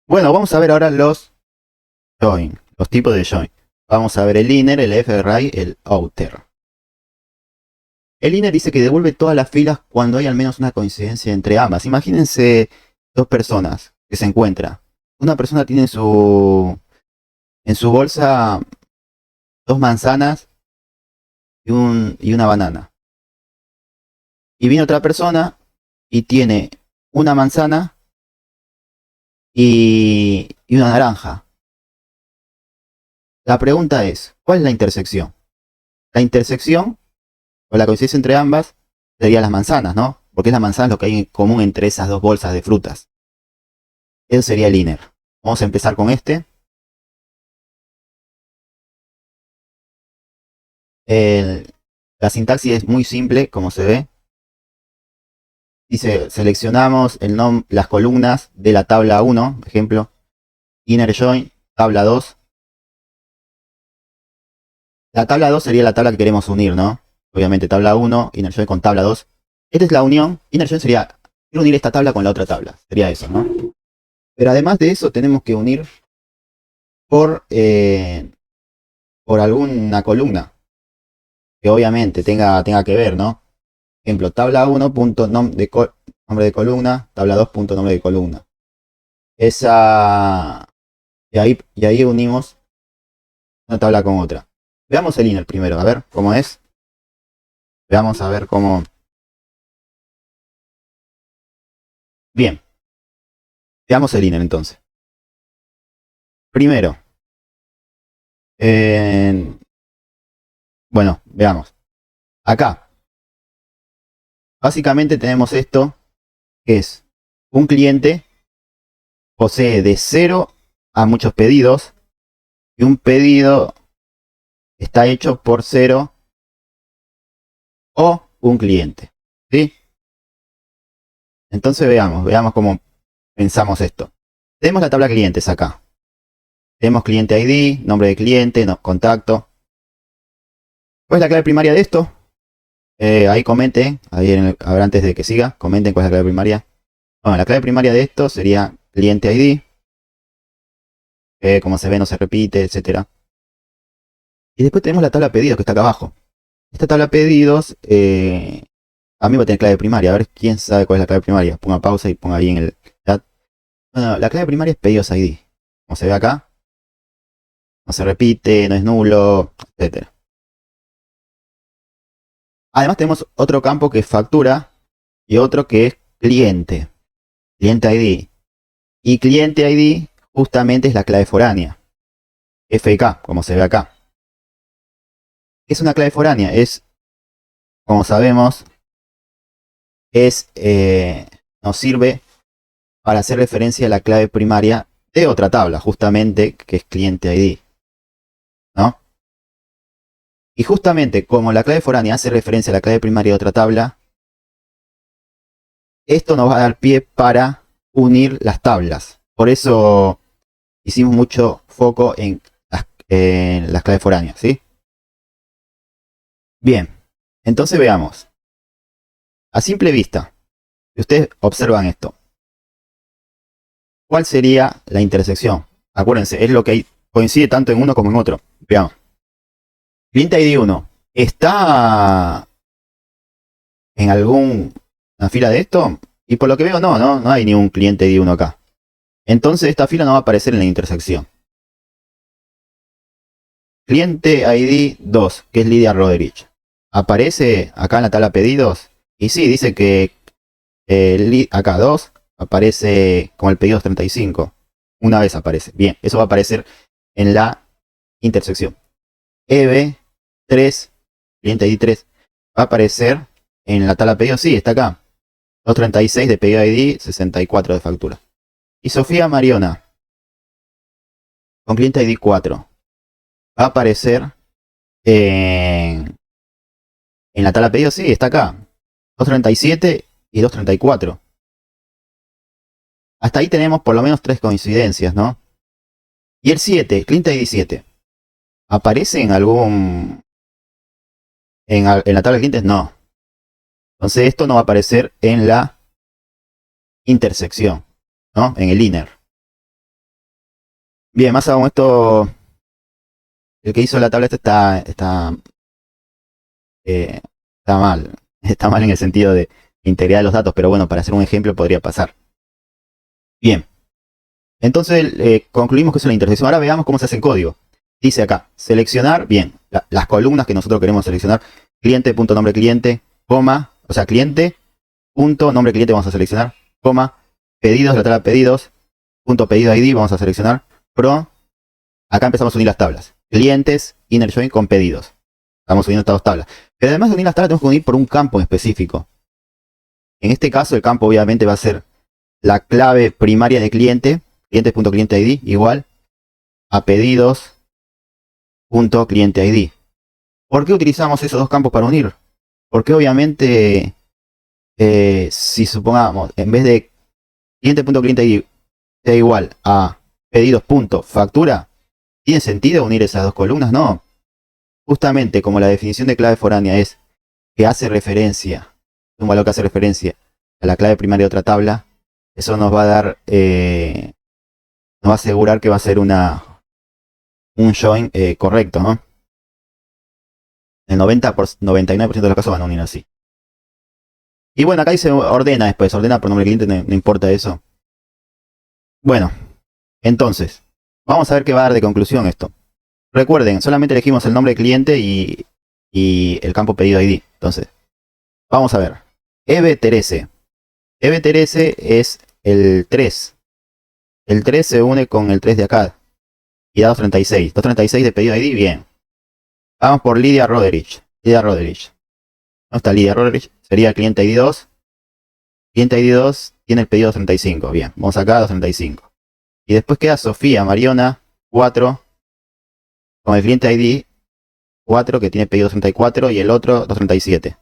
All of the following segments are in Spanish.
Bueno, vamos a ver ahora los join, los tipos de join. Vamos a ver el inner, el FRI, el outer. El inner dice que devuelve todas las filas cuando hay al menos una coincidencia entre ambas. Imagínense dos personas que se encuentran. Una persona tiene en su bolsa dos manzanas y una banana. Y viene otra persona y tiene una manzana y una naranja. La pregunta es, ¿cuál es la intersección? La intersección o la coincidencia entre ambas sería las manzanas, ¿no? Porque es la manzana lo que hay en común entre esas dos bolsas de frutas. Eso sería el inner. Vamos a empezar con este. El- la sintaxis es muy simple, como se ve. Dice, seleccionamos las columnas de la tabla 1, ejemplo, inner join, tabla 2. La tabla 2 sería la tabla que queremos unir, ¿no? Obviamente tabla 1, inner join con tabla 2. Esta es la unión. Inner join sería, quiero unir esta tabla con la otra tabla. Sería eso, ¿no? Pero además de eso tenemos que unir por, eh, por alguna columna que obviamente tenga que ver, ¿no? Ejemplo, tabla 1, punto nombre de columna, tabla 2, punto nombre de columna. Esa. Y ahí unimos una tabla con otra. Veamos el inner primero, a ver cómo es. Veamos a ver cómo. Bien, veamos el inner entonces. Primero, eh, bueno, veamos. Acá, básicamente tenemos esto, que es un cliente posee de 0 a muchos pedidos y un pedido está hecho por 0 o un cliente. ¿Sí? Entonces veamos cómo pensamos esto. Tenemos la tabla clientes acá. Tenemos cliente ID, nombre de cliente, contacto. ¿Cuál es la clave primaria de esto? Ahí comenten, a ver, antes de que siga, comenten cuál es la clave primaria. Bueno, la clave primaria de esto sería cliente ID, que como se ve no se repite, etcétera. Y después tenemos la tabla pedidos que está acá abajo. Esta tabla pedidos, a mí va a tener clave primaria. A ver quién sabe cuál es la clave primaria. Ponga pausa y ponga ahí en el chat. Bueno, la clave primaria es pedidos ID. Como se ve acá, no se repite, no es nulo, etcétera. Además tenemos otro campo que es factura y otro que es cliente. Cliente ID. Y cliente ID justamente es la clave foránea. FK, como se ve acá. Es una clave foránea. Es, como sabemos, nos sirve para hacer referencia a la clave primaria de otra tabla, justamente, que es cliente ID. ¿No? Y justamente como la clave foránea hace referencia a la clave primaria de otra tabla, esto nos va a dar pie para unir las tablas. Por eso hicimos mucho foco en las claves foráneas, ¿sí? Bien, entonces veamos. A simple vista, si ustedes observan esto, ¿cuál sería la intersección? Acuérdense, es lo que coincide tanto en uno como en otro. Veamos. Cliente ID 1 está en alguna fila de esto, y por lo que veo no hay ni un cliente ID 1 acá. Entonces esta fila no va a aparecer en la intersección. Cliente ID 2, que es Lidia Roderich, aparece acá en la tabla pedidos. Y sí, dice que acá 2 aparece como el pedido 35. Una vez aparece. Bien, eso va a aparecer en la intersección. EB 3, cliente ID 3, va a aparecer en la tabla pedido. Sí, está acá. 236 de pedido ID, 64 de factura. Y Sofía Mariona, con cliente ID 4, va a aparecer en la tabla pedido. Sí, está acá. 237 y 234. Hasta ahí tenemos por lo menos 3 coincidencias, ¿no? Y el 7, cliente ID 7, ¿aparece en en la tabla de clientes? No. Entonces esto no va a aparecer en la intersección, ¿no? En el inner. Bien, más aún esto, el que hizo la tabla esta está mal. Está mal en el sentido de integridad de los datos, pero bueno, para hacer un ejemplo podría pasar. Bien, entonces concluimos que es la intersección. Ahora veamos cómo se hace en código. Dice acá, seleccionar, bien, las columnas que nosotros queremos seleccionar. Cliente, punto nombre cliente, coma, o sea, cliente, punto nombre cliente vamos a seleccionar, coma, pedidos, la tabla pedidos, punto pedido ID vamos a seleccionar, pro, acá empezamos a unir las tablas. Clientes, inner join con pedidos. Estamos uniendo estas dos tablas. Pero además de unir las tablas, tenemos que unir por un campo en específico. En este caso, el campo obviamente va a ser la clave primaria de cliente, clientes.cliente ID, igual a pedidos.cliente ID. ¿Por qué utilizamos esos dos campos para unir? Porque obviamente, si supongamos, en vez de cliente.cliente ID sea igual a pedidos.factura, ¿tiene sentido unir esas dos columnas? No. Justamente como la definición de clave foránea es que hace referencia, un valor que hace referencia a la clave primaria de otra tabla, eso nos va a dar, nos va a asegurar que va a ser un join correcto, ¿no? El 99% de los casos van a unir así. Y bueno, acá dice ordena después, ordena por nombre cliente, no importa eso. Bueno, entonces, vamos a ver qué va a dar de conclusión esto. Recuerden, solamente elegimos el nombre de cliente y el campo pedido ID. Entonces, vamos a ver. Eve Terese. Eve Terese es el 3. El 3 se une con el 3 de acá. Y da 236. 236 de pedido ID, bien. Vamos por Lidia Roderich. Lidia Roderich. ¿Dónde está Lidia Roderich? Sería el cliente ID 2. Cliente ID 2 tiene el pedido 235. Bien, vamos acá a 235. Y después queda Sofía Mariona 4. Con el cliente ID 4 que tiene pedido 34 y el otro 237.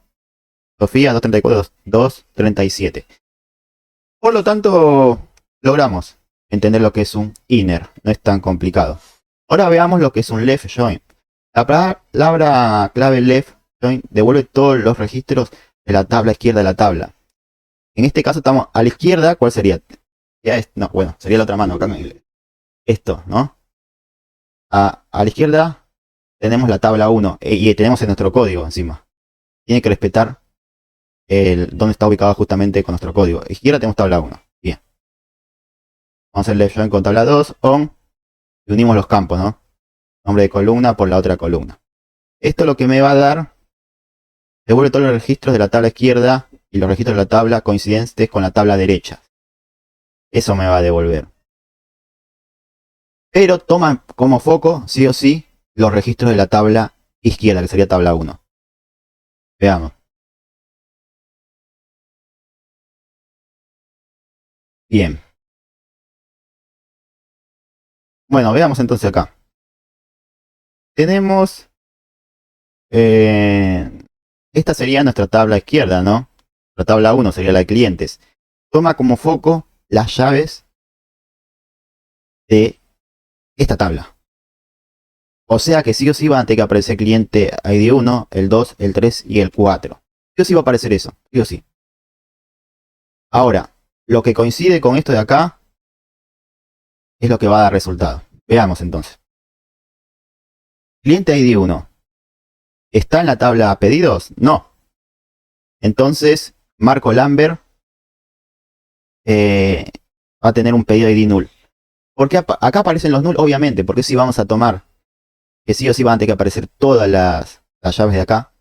Sofía 234, 237. Por lo tanto, logramos entender lo que es un inner. No es tan complicado. Ahora veamos lo que es un left join. La palabra clave left join devuelve todos los registros de la tabla izquierda de la tabla. En este caso estamos a la izquierda. ¿Cuál sería? No, bueno, sería la otra mano. Acá esto, ¿no? A la izquierda tenemos la tabla 1 y tenemos en nuestro código encima. Tiene que respetar donde está ubicado justamente con nuestro código. A la izquierda tenemos tabla 1. Bien. Vamos a hacer left join con tabla 2, on, y unimos los campos, ¿no? Nombre de columna por la otra columna. Esto lo que me va a dar, devuelve todos los registros de la tabla izquierda y los registros de la tabla coincidentes con la tabla derecha. Eso me va a devolver. Pero toma como foco, sí o sí, los registros de la tabla izquierda, que sería tabla 1. Veamos. Bien. Bueno, veamos entonces acá. Tenemos... esta sería nuestra tabla izquierda, ¿no? La tabla 1 sería la de clientes. Toma como foco las llaves de esta tabla. O sea que sí o sí van a tener que aparecer cliente ID 1, el 2, el 3 y el 4. Sí o sí va a aparecer eso, sí o sí. Ahora, lo que coincide con esto de acá es lo que va a dar resultado. Veamos entonces. Cliente ID 1. ¿Está en la tabla pedidos? No. Entonces, Marco Lambert va a tener un pedido ID null. ¿Por qué acá aparecen los null? Obviamente, porque si vamos a tomar que sí o sí van a tener que aparecer todas las llaves de acá,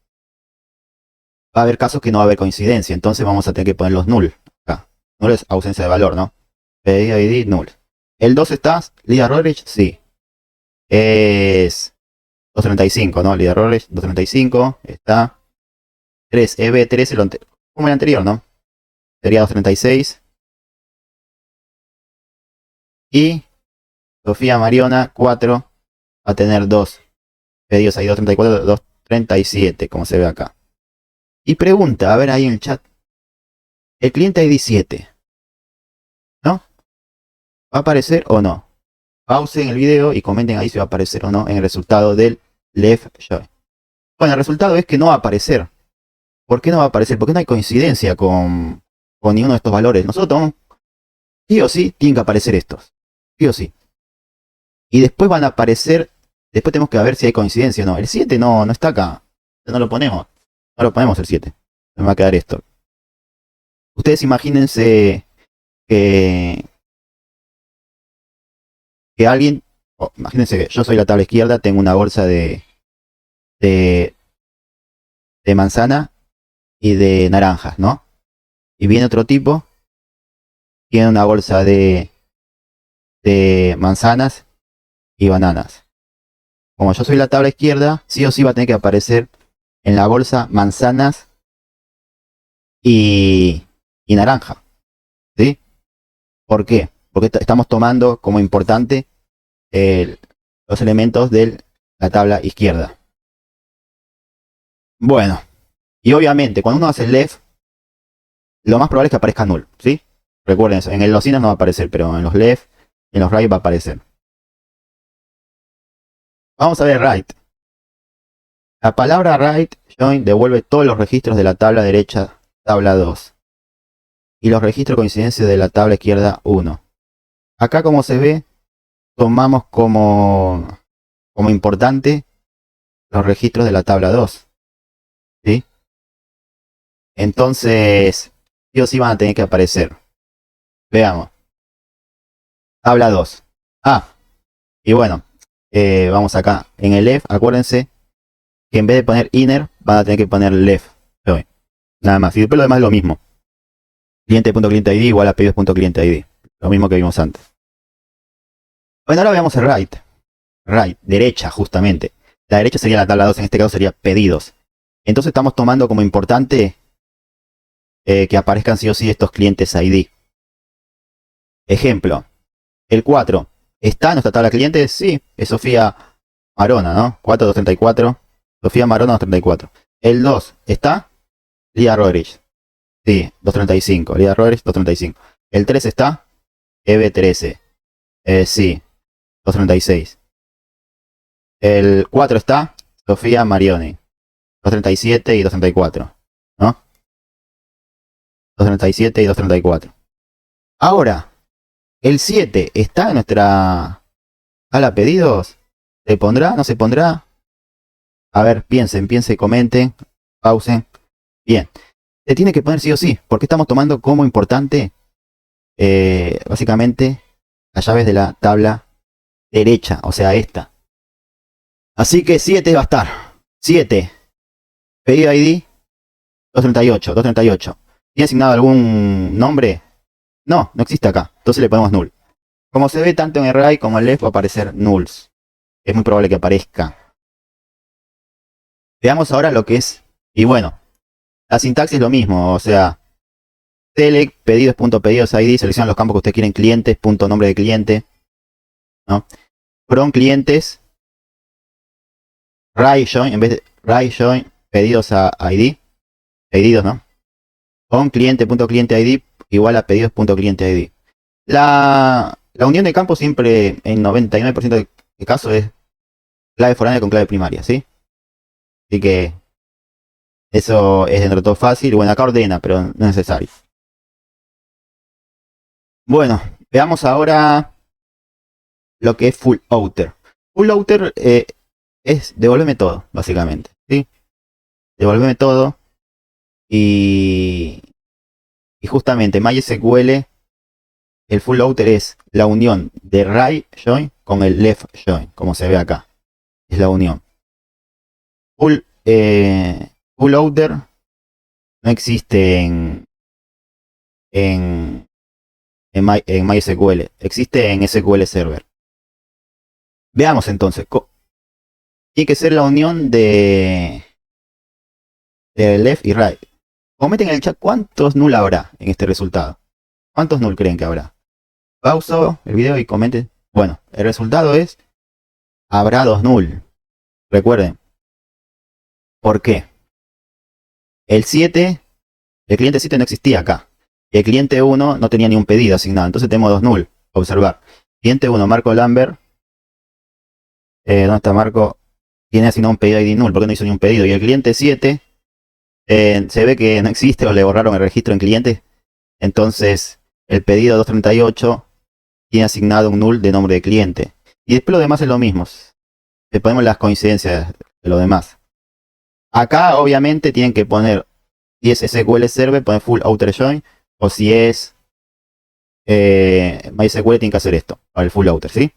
va a haber casos que no va a haber coincidencia. Entonces vamos a tener que poner los null acá. Null es ausencia de valor, ¿no? Pedido ID null. El 2 está, Lidia Roderich, sí. Es 235, ¿no? Lidia Roderich, 235. Está 3, EB3, como el anterior, ¿no? Sería 236. Y Sofía Mariona, 4. Va a tener 2 pedidos ahí, 234, 237, como se ve acá. Y pregunta, a ver ahí en el chat. El cliente ID 7, ¿no? ¿Va a aparecer o no? Pausen el video y comenten ahí si va a aparecer o no en el resultado del left join. Bueno, el resultado es que no va a aparecer. ¿Por qué no va a aparecer? Porque no hay coincidencia con ninguno de estos valores. Nosotros, sí o sí, tienen que aparecer estos. Sí o sí. Y después van a aparecer, después tenemos que ver si hay coincidencia o no. El 7 no está acá. No lo ponemos. No lo ponemos el 7. Me va a quedar esto. Ustedes imagínense que alguien, imagínense que yo soy la tabla izquierda, tengo una bolsa de manzana y de naranjas, ¿no? Y viene otro tipo, tiene una bolsa de manzanas y bananas. Como yo soy la tabla izquierda, sí o sí va a tener que aparecer en la bolsa manzanas y naranja, ¿sí? ¿Por qué? Porque estamos tomando como importante los elementos de la tabla izquierda. Bueno, y obviamente cuando uno hace el left, lo más probable es que aparezca null, ¿sí? Recuerden eso, en los sinas no va a aparecer, pero en los left, en los right va a aparecer. Vamos a ver right. La palabra right join devuelve todos los registros de la tabla derecha, tabla 2. Y los registros de coincidencia de la tabla izquierda 1. Acá, como se ve, tomamos como importante los registros de la tabla 2. ¿Sí? Entonces, sí o sí van a tener que aparecer. Veamos. Tabla 2. Y bueno, vamos acá. En el left, acuérdense que en vez de poner inner, van a tener que poner left. Nada más. Y después lo demás es lo mismo. Cliente.cliente ID igual a pedidos.cliente ID. Lo mismo que vimos antes. Bueno, ahora veamos el right. Right, derecha, justamente. La derecha sería la tabla 2, en este caso sería pedidos. Entonces estamos tomando como importante que aparezcan sí o sí estos clientes ID. Ejemplo, el 4. ¿Está en nuestra tabla de clientes? Sí, es Sofía Marona, ¿no? 4234. Sofía Marona 234. El 2, ¿está? Lía Rodríguez. Sí, 235. Lía Rodríguez 235. El 3 está. EB13. Sí, 236. El 4 está. Sofía Marioni. 237 y 234. ¿No? 237 y 234. Ahora, el 7 está en nuestra tabla pedidos. ¿Se pondrá? ¿No se pondrá? A ver, piensen, comenten, pausen. Bien. Se tiene que poner sí o sí, porque estamos tomando como importante, básicamente, las llaves de la tabla derecha, o sea, esta. Así que 7 va a estar. 7. Pedido ID 238, 238. ¿Tiene asignado algún nombre? No, no existe acá. Entonces le ponemos null. Como se ve tanto en el right como en el left va a aparecer nulls. Es muy probable que aparezca. Veamos ahora lo que es. Y bueno, la sintaxis es lo mismo. O sea, select pedidos.pedidos ID. Selecciona los campos que ustedes quieren. Clientes, punto nombre de cliente. ¿No? From clientes. Right join. En vez de right join pedidos a ID. Pedidos, ¿no? Con cliente.cliente ID igual a pedidos.cliente ID. La unión de campos siempre en 99% de casos es clave foránea con clave primaria, ¿sí? Así que eso es dentro de todo fácil. Bueno, acá ordena, pero no es necesario. Bueno, veamos ahora lo que es full outer. Full outer es devolverme todo, básicamente, ¿sí? Devolverme todo. Y justamente MySQL, el full outer es la unión de right join con el left join, como se ve acá. Es la unión. Full outer no existe en MySQL. Existe en SQL Server. Veamos entonces. Tiene que ser la unión de left y right. Comenten en el chat cuántos null habrá en este resultado. ¿Cuántos null creen que habrá? Pauso el video y comenten. Bueno, el resultado es habrá 2 null. Recuerden. ¿Por qué? El 7, el cliente 7 no existía acá. Y el cliente 1 no tenía ni un pedido asignado. Entonces tenemos 2 null. Observar. Cliente 1, Marco Lambert. ¿Dónde está Marco? Tiene asignado un pedido ID null porque no hizo ni un pedido. Y el cliente 7 se ve que no existe o le borraron el registro en cliente. Entonces el pedido 238 tiene asignado un null de nombre de cliente. Y después lo demás es lo mismo. Le ponemos las coincidencias de lo demás. Acá obviamente tienen que poner, si es SQL Server, poner full outer join, o si es MySQL tienen que hacer esto, para el full outer, ¿sí?